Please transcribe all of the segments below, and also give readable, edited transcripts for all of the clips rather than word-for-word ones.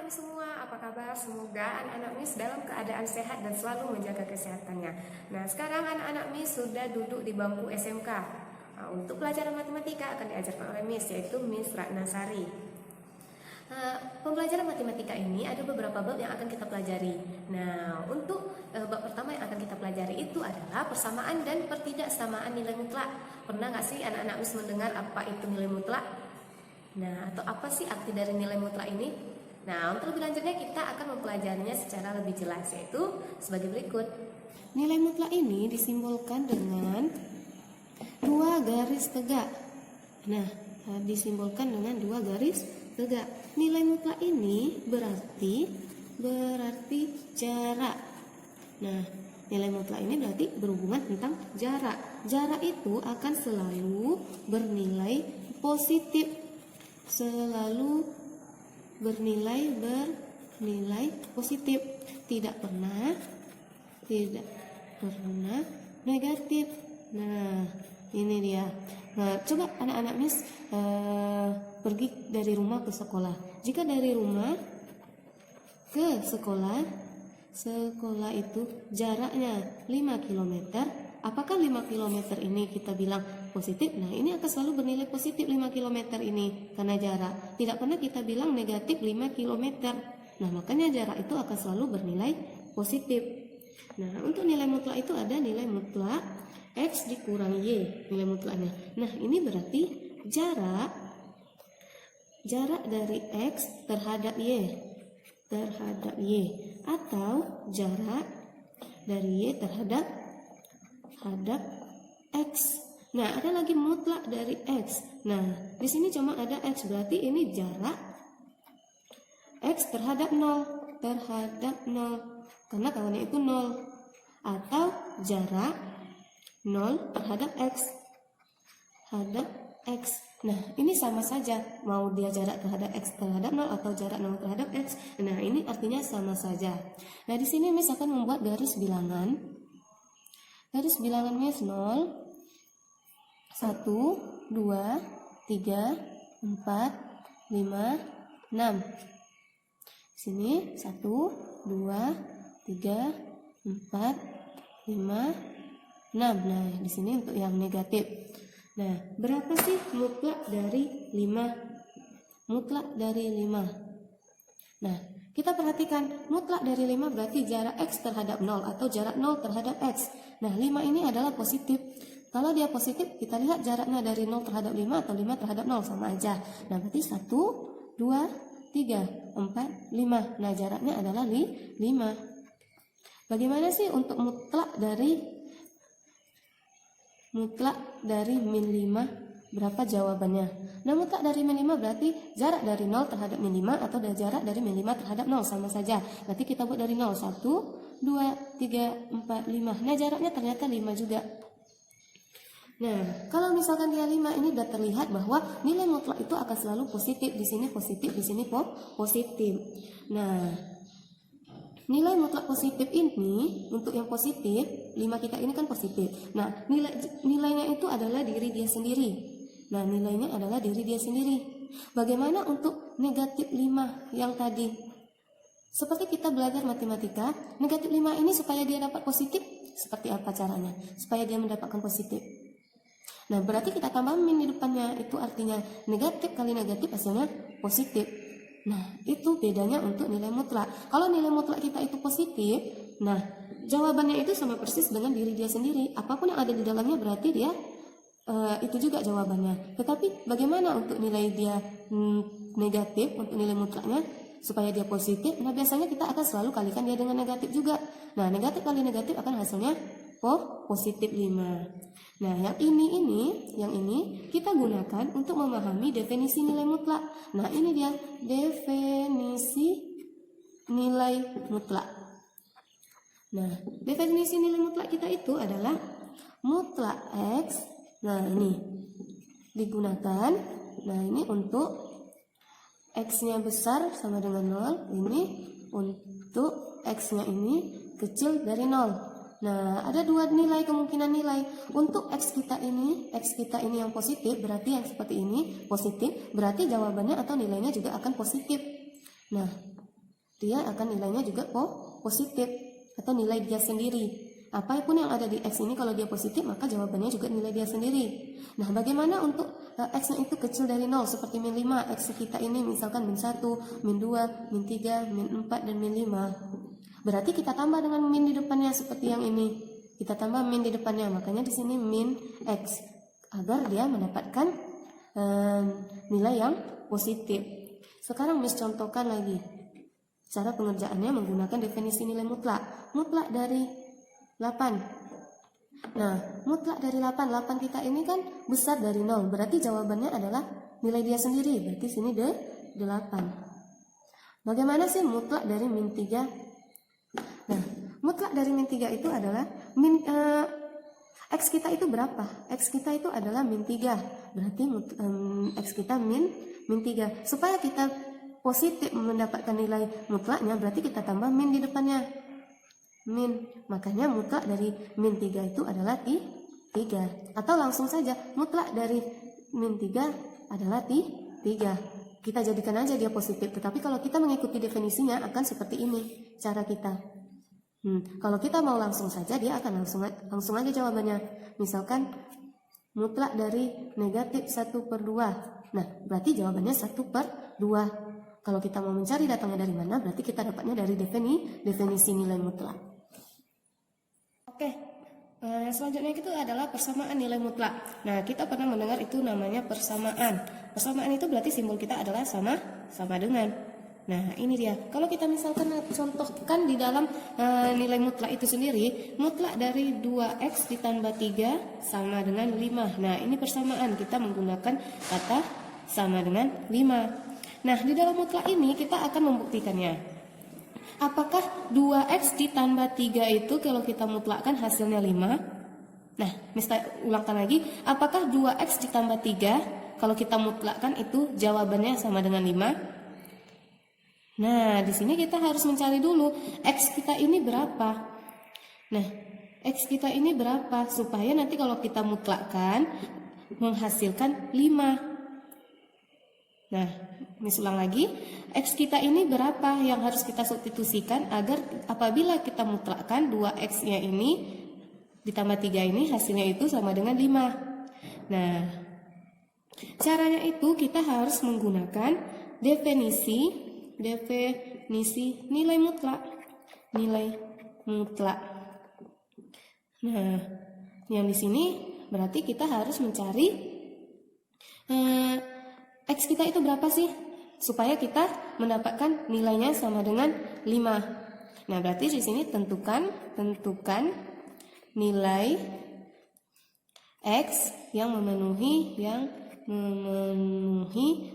anak-anak Miss semua, apa kabar? Semoga anak-anak Miss dalam keadaan sehat dan selalu menjaga kesehatannya. Nah, sekarang anak-anak Miss sudah duduk di bangku SMK. Nah, untuk pelajaran matematika akan diajarkan oleh Miss, yaitu Miss Ratnasari. Pembelajaran matematika ini ada beberapa bab yang akan kita pelajari. Nah, untuk bab pertama yang akan kita pelajari itu adalah persamaan dan pertidaksamaan nilai mutlak. Pernah nggak sih anak-anak Miss mendengar apa itu nilai mutlak? Nah, atau apa sih arti dari nilai mutlak ini? Nah, untuk lebih lanjutnya kita akan mempelajarinya secara lebih jelas, yaitu sebagai berikut. Nilai mutlak ini disimbolkan dengan dua garis tegak. Nah, disimbolkan dengan dua garis tegak. Nilai mutlak ini berarti jarak. Nah, nilai mutlak ini berarti berhubungan tentang jarak. Jarak itu akan selalu bernilai positif. Selalu bernilai positif, tidak pernah negatif. Nah, ini dia. Nah, coba anak-anak Miss pergi dari rumah ke sekolah. Jika dari rumah ke sekolah itu jaraknya 5 km. Apakah 5 km ini kita bilang positif? Nah, ini akan selalu bernilai positif 5 km ini karena jarak. Tidak pernah kita bilang negatif 5 km. Nah, makanya jarak itu akan selalu bernilai positif. Nah, untuk nilai mutlak itu ada nilai mutlak X dikurang Y, nilai mutlaknya. Nah, ini berarti jarak dari X terhadap Y atau jarak dari Y terhadap X. Nah, ada lagi mutlak dari X. Nah, di sini cuma ada X, berarti ini jarak X terhadap 0. Karena kawannya itu 0. Atau jarak 0 terhadap X. Nah, ini sama saja. Mau dia jarak terhadap X terhadap 0 atau jarak 0 terhadap X. Nah, ini artinya sama saja. Nah, di sini Miss akan membuat garis bilangan. Garis bilangan Miss 0, 1, 2, 3, 4, 5, 6. Sini 1, 2, 3, 4, 5, 6. Nah, di sini untuk yang negatif. Nah, berapa sih mutlak dari 5? Mutlak dari 5. Nah, kita perhatikan mutlak dari 5 berarti jarak X terhadap 0 atau jarak 0 terhadap X. Nah, 5 ini adalah positif. Kalau dia positif, kita lihat jaraknya dari 0 terhadap 5 atau 5 terhadap 0 sama aja. Nah, berarti 1, 2, 3, 4, 5. Nah, jaraknya adalah 5. Bagaimana sih untuk mutlak dari min 5? Berapa jawabannya? Nah, mutlak dari min 5 berarti jarak dari 0 terhadap min 5 atau jarak dari min 5 terhadap 0 sama saja. Berarti kita buat dari 0, 1, 2, 3, 4, 5. Nah, jaraknya ternyata 5 juga. Nah, kalau misalkan dia 5, ini sudah terlihat bahwa nilai mutlak itu akan selalu positif. Di sini positif, di sini positif. Nah, nilai mutlak positif ini, untuk yang positif, 5 kita ini kan positif. Nah, nilainya itu adalah diri dia sendiri. Nah, nilainya adalah diri dia sendiri. Bagaimana untuk negatif 5 yang tadi? Seperti kita belajar matematika, negatif 5 ini supaya dia dapat positif, seperti apa caranya? Supaya dia mendapatkan positif. Nah, berarti kita tambah min di depannya, itu artinya negatif kali negatif hasilnya positif. Nah, itu bedanya untuk nilai mutlak. Kalau nilai mutlak kita itu positif, nah, jawabannya itu sama persis dengan diri dia sendiri. Apapun yang ada di dalamnya berarti dia itu juga jawabannya. Tetapi bagaimana untuk nilai dia negatif, untuk nilai mutlaknya supaya dia positif? Nah, biasanya kita akan selalu kalikan dia dengan negatif juga. Nah, negatif kali negatif akan hasilnya positif 5. Nah, yang ini kita gunakan untuk memahami definisi nilai mutlak. Nah, ini dia definisi nilai mutlak. Nah, definisi nilai mutlak kita itu adalah mutlak X. Nah, ini digunakan. Nah, ini untuk X-nya besar sama dengan 0. Ini untuk X-nya ini kecil dari 0. Nah, ada dua kemungkinan nilai. Untuk X kita ini yang positif, berarti yang seperti ini positif, berarti jawabannya atau nilainya juga akan positif. Nah, dia akan nilainya juga positif atau nilai dia sendiri. Apapun yang ada di X ini kalau dia positif maka jawabannya juga nilai dia sendiri. Nah, bagaimana untuk X-nya itu kecil dari 0 seperti min 5? X kita ini misalkan min 1, min 2, min 3, min 4, dan min 5. Berarti kita tambah dengan min di depannya seperti yang ini. Kita tambah min di depannya, makanya di sini min X agar dia mendapatkan nilai yang positif. Sekarang Miss contohkan lagi cara pengerjaannya menggunakan definisi nilai mutlak. Mutlak dari 8. Nah, mutlak dari 8 kita ini kan besar dari 0. Berarti jawabannya adalah nilai dia sendiri. Berarti sini 8. Bagaimana sih mutlak dari min 3? Nah, mutlak dari min 3 itu adalah X kita itu berapa? X kita itu adalah min 3. Berarti X kita min 3. Supaya kita positif mendapatkan nilai mutlaknya, berarti kita tambah min di depannya. Min, makanya mutlak dari min 3 itu adalah 3. Atau langsung saja mutlak dari min 3 adalah 3. Kita jadikan aja dia positif. Tetapi kalau kita mengikuti definisinya akan seperti ini cara kita. Kalau kita mau langsung saja dia akan langsung aja jawabannya. Misalkan mutlak dari negatif 1/2. Nah, berarti jawabannya 1/2. Kalau kita mau mencari datangnya dari mana, berarti kita dapatnya dari definisi nilai mutlak. Oke, selanjutnya itu adalah persamaan nilai mutlak. Nah, kita pernah mendengar itu namanya persamaan. Persamaan itu berarti simbol kita adalah sama dengan. Nah, ini dia. Kalau kita misalkan contohkan di dalam nilai mutlak itu sendiri, mutlak dari 2x ditambah 3 sama dengan 5. Nah, ini persamaan. Kita menggunakan kata sama dengan 5. Nah, di dalam mutlak ini kita akan membuktikannya. Apakah 2x ditambah 3 itu kalau kita mutlakkan hasilnya 5? Nah, misalnya ulangkan lagi. Apakah 2x ditambah 3 kalau kita mutlakkan itu jawabannya sama dengan 5? Nah, di sini kita harus mencari dulu x kita ini berapa. Nah, x kita ini berapa supaya nanti kalau kita mutlakkan menghasilkan 5. Nah, ulang lagi, X kita ini berapa yang harus kita substitusikan agar apabila kita mutlakkan 2X-nya ini ditambah 3 ini hasilnya itu sama dengan 5. Nah, caranya itu kita harus menggunakan definisi nilai mutlak. Nah, yang di sini berarti kita harus mencari X kita itu berapa sih? Supaya kita mendapatkan nilainya sama dengan 5. Nah, berarti di sini tentukan nilai X yang memenuhi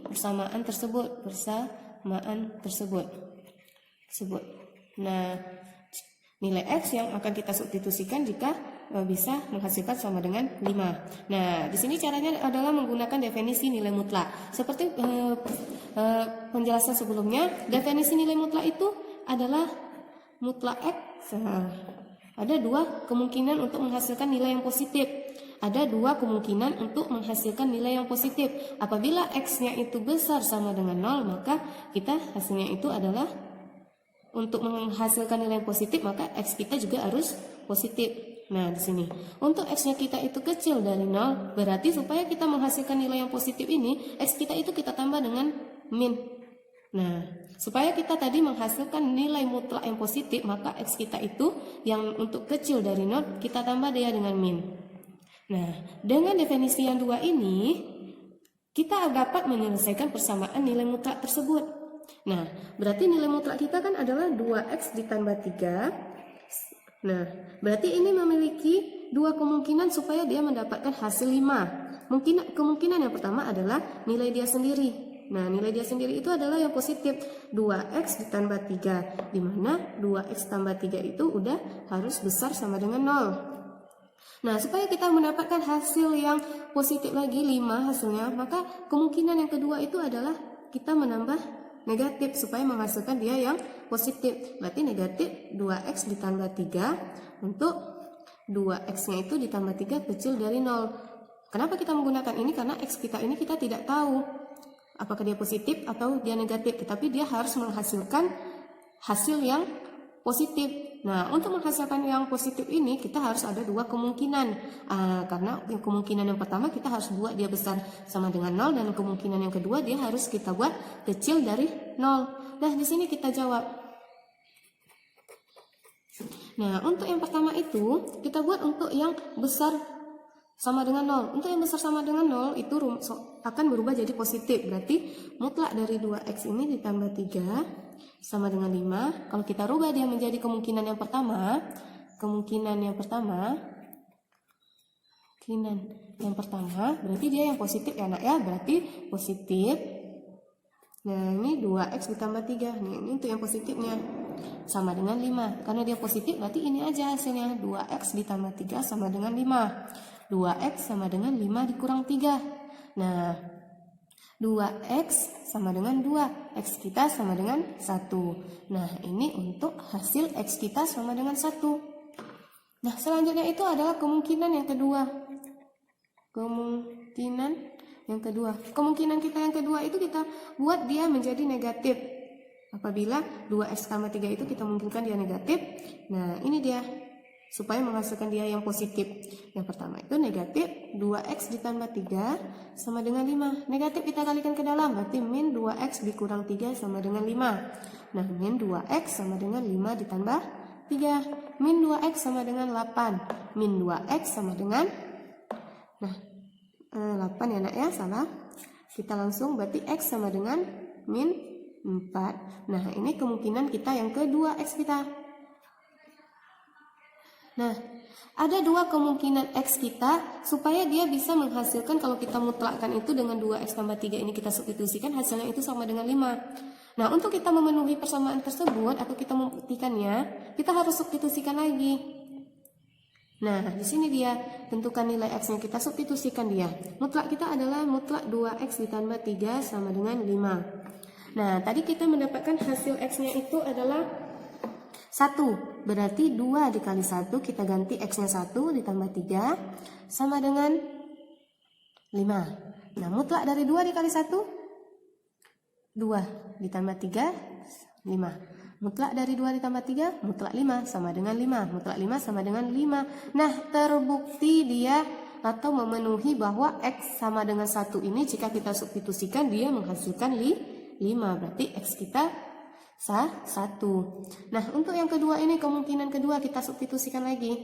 persamaan tersebut. Nah, nilai X yang akan kita substitusikan jika bisa menghasilkan sama dengan 5. Nah, di sini caranya adalah menggunakan definisi nilai mutlak. Seperti penjelasan sebelumnya, definisi nilai mutlak itu adalah mutlak X. Ada 2 kemungkinan untuk menghasilkan nilai yang positif. Ada 2 kemungkinan untuk menghasilkan nilai yang positif. Apabila X-nya itu besar sama dengan 0, maka kita hasilnya itu adalah untuk menghasilkan nilai yang positif, maka X kita juga harus positif. Nah, di sini untuk X-nya kita itu kecil dari 0, berarti supaya kita menghasilkan nilai yang positif ini, X kita itu kita tambah dengan min. Nah, supaya kita tadi menghasilkan nilai mutlak yang positif, maka X kita itu yang untuk kecil dari 0, kita tambah dia dengan min. Nah, dengan definisi yang 2 ini, kita dapat menyelesaikan persamaan nilai mutlak tersebut. Nah, berarti nilai mutlak kita kan adalah 2x ditambah 3. Nah, berarti ini memiliki 2 kemungkinan supaya dia mendapatkan hasil 5. Kemungkinan yang pertama adalah nilai dia sendiri. Nah, nilai dia sendiri itu adalah yang positif, 2x ditambah 3, di mana 2x tambah 3 itu udah harus besar sama dengan 0. Nah, supaya kita mendapatkan hasil yang positif lagi 5 hasilnya, maka kemungkinan yang kedua itu adalah kita menambah negatif supaya menghasilkan dia yang positif. Berarti negatif 2x ditambah 3 untuk 2x-nya itu ditambah 3 kecil dari 0. Kenapa kita menggunakan ini? Karena x kita ini kita tidak tahu apakah dia positif atau dia negatif, tetapi dia harus menghasilkan hasil yang positif. Nah, untuk menghasilkan yang positif ini kita harus ada dua kemungkinan. Karena yang kemungkinan yang pertama kita harus buat dia besar sama dengan 0, dan kemungkinan yang kedua dia harus kita buat kecil dari 0. Nah, di sini kita jawab. Nah, untuk yang pertama itu kita buat untuk yang besar sama dengan 0. Untuk yang besar sama dengan 0 itu akan berubah jadi positif. Berarti mutlak dari 2x ini ditambah 3 sama dengan 5. Kalau kita rubah dia menjadi kemungkinan yang pertama, berarti dia yang positif ya nak ya, berarti positif. Nah, ini 2x ditambah 3. Nih, ini untuk yang positifnya sama dengan 5. Karena dia positif berarti ini aja hasilnya, 2x ditambah 3 sama dengan 5. 2x sama dengan 5 dikurang 3. Nah, 2x sama dengan 2. X kita sama dengan 1. Nah, ini untuk hasil x kita sama dengan 1. Nah, selanjutnya itu adalah kemungkinan yang kedua. Kemungkinan kita yang kedua itu kita buat dia menjadi negatif. Apabila 2x sama 3 itu kita mungkinkan dia negatif. Nah, ini dia. Supaya menghasilkan dia yang positif. Yang pertama itu negatif 2x ditambah 3 sama dengan 5. Negatif kita kalikan ke dalam, berarti min 2x dikurang 3 sama dengan 5. Nah, min 2x sama dengan 5 ditambah 3. Min 2x sama dengan 8. Min 2x sama dengan 8 ya nak ya, salah. Kita langsung berarti x sama dengan min 4. Nah, ini kemungkinan kita yang kedua x kita. Nah, ada dua kemungkinan x kita supaya dia bisa menghasilkan, kalau kita mutlakkan itu dengan 2x tambah 3 ini kita substitusikan, hasilnya itu sama dengan 5. Nah, untuk kita memenuhi persamaan tersebut atau kita membuktikannya, kita harus substitusikan lagi. Nah, di sini dia tentukan nilai x-nya, kita substitusikan dia. Mutlak kita adalah mutlak 2x ditambah 3 sama dengan 5. Nah, tadi kita mendapatkan hasil x-nya itu adalah 1, berarti 2 dikali 1, kita ganti x-nya 1 ditambah 3 sama dengan 5. Nah, mutlak dari 2 dikali 1, 2 ditambah 3, 5. Mutlak dari 2 ditambah 3, mutlak 5 sama dengan 5. Mutlak 5 sama dengan 5. Nah, terbukti dia atau memenuhi bahwa x sama dengan 1 ini jika kita substitusikan dia menghasilkan 5. Berarti x kita 1. Nah, untuk yang kedua ini kemungkinan kedua kita substitusikan lagi.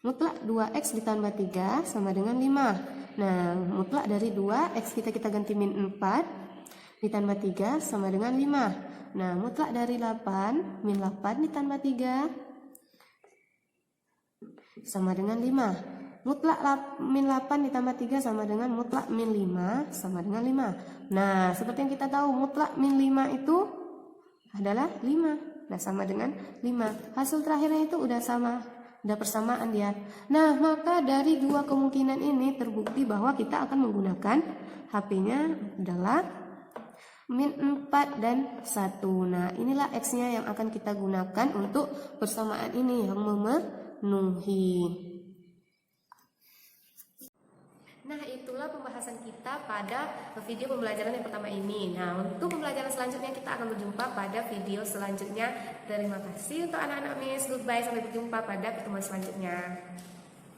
Mutlak 2x ditambah 3 sama dengan 5. Nah, mutlak dari 2 x kita ganti min 4 ditambah 3 sama dengan 5. Nah, mutlak dari 8 min 8 ditambah 3 sama dengan 5. Mutlak min 8 ditambah 3 sama dengan mutlak min 5 sama dengan 5. Nah, seperti yang kita tahu mutlak min 5 itu adalah 5. Nah, sama dengan 5. Hasil terakhirnya itu udah persamaan dia. Nah, maka dari dua kemungkinan ini terbukti bahwa kita akan menggunakan HP-nya adalah min 4 dan 1. Nah, inilah X-nya yang akan kita gunakan untuk persamaan ini yang memenuhi. Nah, itulah pembahasan kita pada video pembelajaran yang pertama ini. Nah, untuk pembelajaran selanjutnya kita akan berjumpa pada video selanjutnya. Terima kasih untuk anak-anak Miss. Goodbye, sampai berjumpa pada pertemuan selanjutnya.